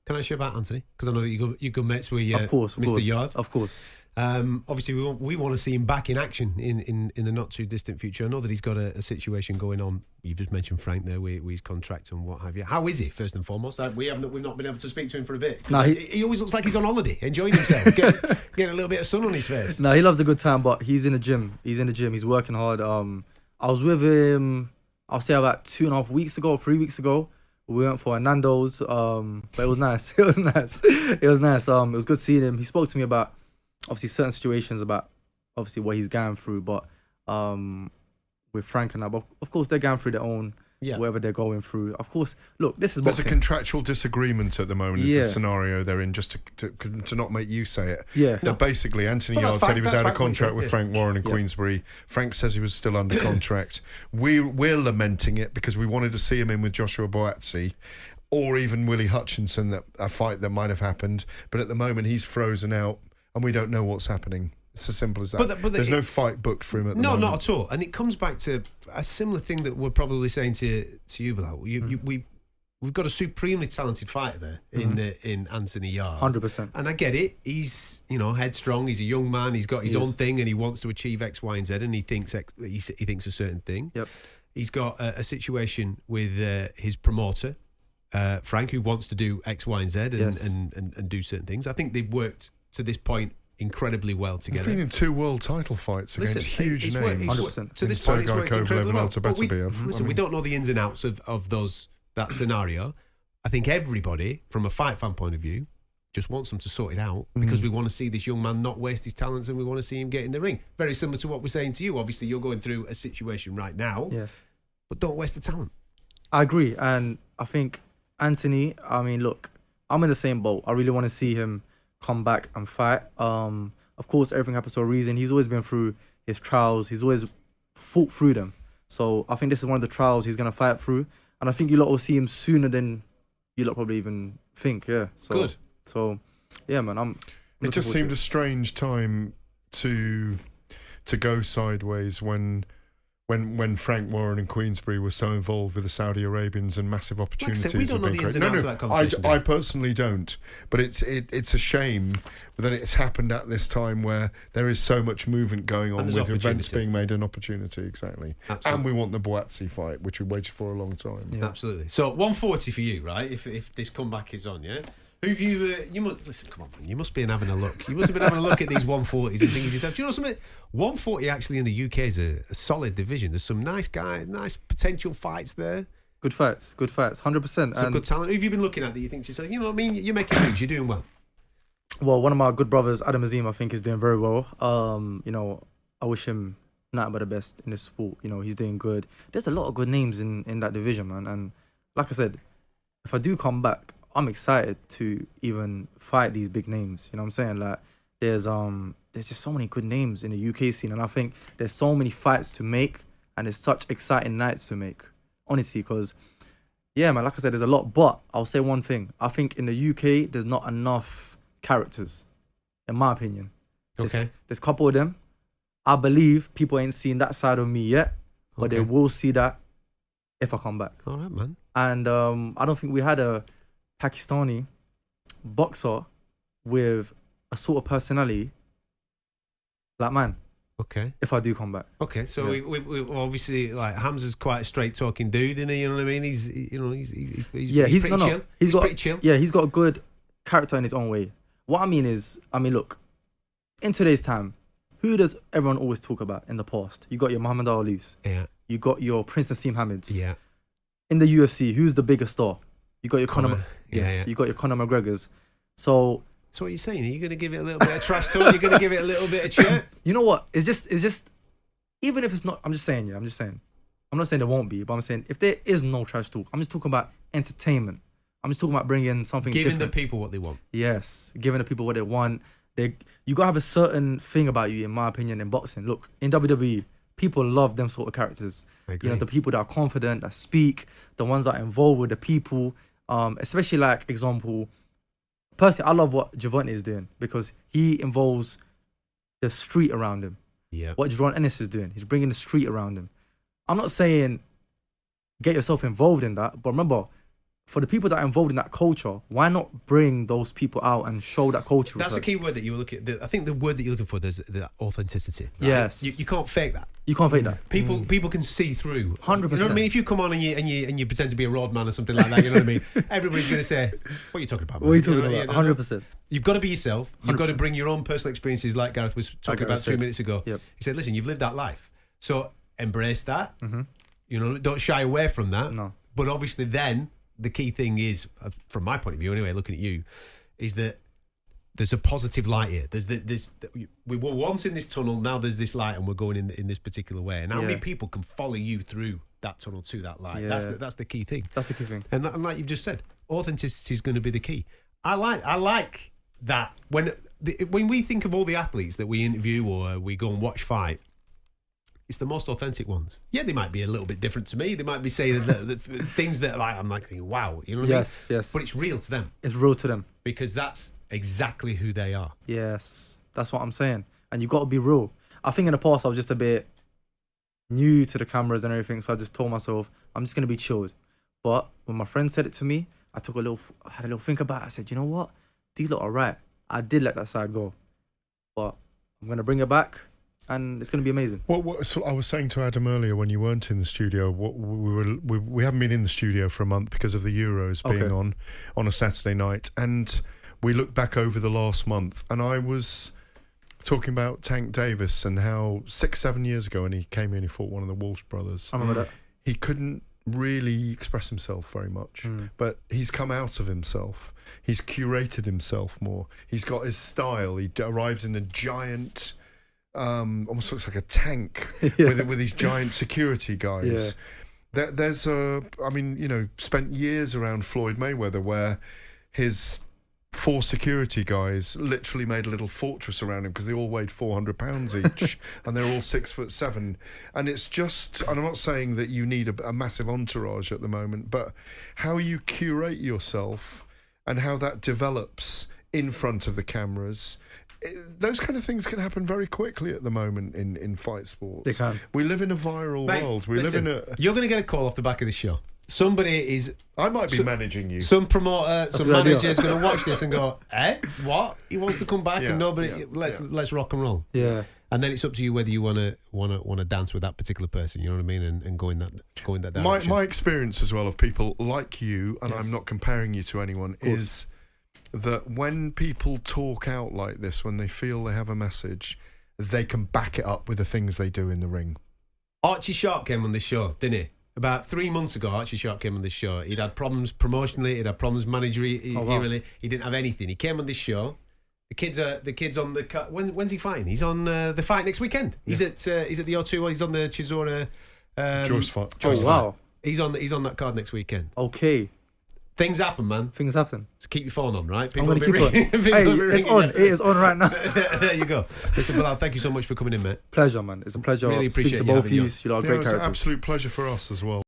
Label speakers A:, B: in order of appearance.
A: Can I ask you about Anthony? Because I know that you're good mates with
B: of course,
A: Mr. Yarde.
B: Of course.
A: Obviously, we want to see him back in action in the not too distant future. I know that he's got a situation going on. You've just mentioned Frank there with his contract and what have you. How is he, first and foremost? We've not been able to speak to him for a bit.
B: No,
A: he always looks like he's on holiday, enjoying himself, getting a little bit of sun on his face.
B: No, he loves a good time, but he's in the gym. He's working hard. I was with him, I'll say about 2.5 weeks ago, 3 weeks ago. We went for a Nando's, but it was nice. It was nice. It was good seeing him. He spoke to me about obviously certain situations, about obviously what he's going through, but with Frank and I, but of course they're going through their own, whatever they're going through. Of course, look, this is
C: there's
B: boxing.
C: a contractual disagreement at the moment. Is the scenario they're in? Just to not make you say it.
B: Yeah.
C: That basically Anthony Yarde said he was out of contract with Frank Warren in Queensbury. Frank says he was still under contract. We're lamenting it because we wanted to see him in with Joshua Boazzi, or even Willie Hutchinson, that a fight that might have happened. But at the moment he's frozen out, and we don't know what's happening. It's as simple as that. But there's no fight booked for him at the moment.
A: No, not at all. And it comes back to a similar thing that we're probably saying to you, Bilal. We've got a supremely talented fighter there in Anthony Yarde.
B: 100%.
A: And I get it. He's headstrong. He's a young man. He's got his own thing, and he wants to achieve X, Y, and Z. And he thinks a certain thing.
B: Yep.
A: He's got a situation with his promoter, Frank, who wants to do X, Y, and Z and do certain things. I think they've worked to this point incredibly well together.
C: He's been in 2 world title fights against huge names.
B: 100%.
A: To this point, it's worked incredibly well.
C: We
A: don't know the ins and outs of that scenario. I think everybody, from a fight fan point of view, just wants them to sort it out because we want to see this young man not waste his talents, and we want to see him get in the ring. Very similar to what we're saying to you. Obviously, you're going through a situation right now, but don't waste the talent.
B: I agree, and I think Anthony, I mean, look, I'm in the same boat. I really want to see him come back and fight. Of course, everything happens for a reason. He's always been through his trials. He's always fought through them. So I think this is one of the trials he's going to fight through. And I think you lot will see him sooner than you lot probably even think, So,
A: good.
B: So, yeah, man,
C: it just seemed a strange time to go sideways when Frank Warren and Queensbury were so involved with the Saudi Arabians and massive opportunities.
A: Like I said, we don't know the ins and outs of that conversation.
C: I personally don't, but it's a shame that it's happened at this time where there is so much movement going on with events being made an opportunity. Exactly. Absolutely. And we want the Boazzi fight, which we waited for a long time.
A: Yeah. Absolutely. So 140 for you, right? If this comeback is on, yeah. Who've you must listen? Come on, man. You must be having a look. You must have been having a look at these 140s and thinking to yourself, do you know something? 140 actually in the UK is a solid division. There's some nice potential fights there.
B: Good fights, 100%.
A: Some good talent. Who have you been looking at that you think to yourself, you know what I mean? You're making moves. You're doing well.
B: Well, one of my good brothers, Adam Azim, I think is doing very well. I wish him nothing but the best in this sport. He's doing good. There's a lot of good names in that division, man. And like I said, if I do come back, I'm excited to even fight these big names. You know what I'm saying? Like, there's just so many good names in the UK scene, and I think there's so many fights to make, and there's such exciting nights to make. Honestly, because yeah, man, like I said, there's a lot. But I'll say one thing: I think in the UK there's not enough characters, in my opinion.
A: Okay.
B: There's a couple of them. I believe people ain't seen that side of me yet, but they will see that if I come back.
A: All right, man.
B: And I don't think we had a Pakistani boxer with a sort of personality like mine.
A: Okay.
B: If I do come back.
A: Okay, so we obviously, like, Hamza's quite a straight talking dude, isn't he? You know what I mean? He's pretty chill. He's pretty chill.
B: Yeah, he's got a good character in his own way. What I mean is, look, in today's time, who does everyone always talk about in the past? You got your Muhammad Ali's.
A: Yeah.
B: You got your Prince Nassim Hamid's.
A: Yeah.
B: In the UFC, who's the biggest star? You got your Conor. You got your Conor McGregor's. So
A: what you're saying? Are you going to give it a little bit of trash talk? You're going to give it a little bit of chirp?
B: You know what? It's just, even if it's not, I'm just saying. I'm not saying there won't be, but I'm saying if there is no trash talk, I'm just talking about entertainment. I'm just talking about bringing something
A: Giving
B: different.
A: the people what they want.
B: Yes, giving the people what they want. You got to have a certain thing about you, in my opinion, in boxing. Look, in WWE, people love them sort of characters.
A: I agree.
B: The people that are confident, that speak, the ones that are involved with the people. Especially, like, example, personally, I love what Javante is doing because he involves the street around him.
A: Yeah.
B: What Jerron Ennis is doing, he's bringing the street around him. I'm not saying get yourself involved in that, but remember, for the people that are involved in that culture, why not bring those people out and show that culture?
A: That's a key word that you were looking at. I think the word that you're looking for is the authenticity. Right?
B: Yes.
A: You can't fake that.
B: You can't fake that.
A: People can see through.
B: 100%.
A: You know what I mean? If you come on and you pretend to be a road man or something like that, you know what I mean? Everybody's going to say, "What are you talking about, man?"
B: What are you talking about? 100%.
A: You've got to be yourself. You've
B: 100%.
A: got to bring your own personal experiences, like Gareth was talking about 2 minutes ago.
B: Yep.
A: He said, "Listen, you've lived that life, so embrace that. You know, don't shy away from that.
B: No.
A: But obviously, then the key thing is, from my point of view, anyway, looking at you, is that there's a positive light here. We were once in this tunnel. Now there's this light, and we're going in this particular way. And how many people can follow you through that tunnel to that light?
B: Yeah.
A: That's the key thing.
B: That's the key thing.
A: And like you've just said, authenticity is going to be the key. I like that when we think of all the athletes that we interview or we go and watch fight, it's the most authentic ones. Yeah, they might be a little bit different to me. They might be saying that things that I'm like thinking, wow, you know what I mean?
B: Yes.
A: But it's real to them.
B: It's real to them.
A: Because that's exactly who they are.
B: Yes, that's what I'm saying. And you got to be real. I think in the past I was just a bit new to the cameras and everything, so I just told myself I'm just gonna be chilled. But when my friend said it to me, I had a little think about it. I said, you know what? These lot are right. I did let that side go, but I'm gonna bring it back. And it's going to be amazing.
C: So I was saying to Adam earlier when you weren't in the studio, we haven't been in the studio for a month because of the Euros being on a Saturday night. And we looked back over the last month, and I was talking about Tank Davies and how 6-7 years ago when he came in, he fought one of the Walsh brothers.
B: I remember that.
C: He couldn't really express himself very much, but he's come out of himself. He's curated himself more. He's got his style. He arrives in a giant... almost looks like a tank with these giant security guys. Spent years around Floyd Mayweather where his 4 security guys literally made a little fortress around him because they all weighed 400 pounds each and they're all 6'7". And it's just, and I'm not saying that you need a massive entourage at the moment, but how you curate yourself and how that develops in front of the cameras. Those kind of things can happen very quickly at the moment in fight sports.
B: They can.
C: We live in a viral world.
A: You're going to get a call off the back of this show. Somebody is...
C: I might be managing you.
A: Some promoter, some manager is going to watch this and go, what? He wants to come back and nobody... Let's rock and roll.
B: Yeah.
A: And then it's up to you whether you want to dance with that particular person. You know what I mean? And go in that direction.
C: My experience as well of people like you, and I'm not comparing you to anyone, is... that when people talk out like this, when they feel they have a message, they can back it up with the things they do in the ring.
A: Archie Sharp came on this show, didn't he? About 3 months ago, Archie Sharp came on this show. He'd had problems promotionally, he'd had problems managerially. He didn't have anything. He came on this show. The kid's on the... When's he fighting? He's on the fight next weekend. He's at the O2. He's on the Chisora...
C: Joyce fight.
B: Wow.
A: He's on that card next weekend.
B: Okay.
A: Things happen, man.
B: Things happen.
A: So keep your phone on, right?
B: I'm going to keep it on. Hey, it's on. It is on right now.
A: There you go. Listen, Bilal, thank you so much for coming in, mate.
B: Pleasure, man. It's a pleasure.
A: Really appreciate
B: speaking to both of you.
A: you.
B: You are great characters.
C: It's an absolute pleasure for us as well.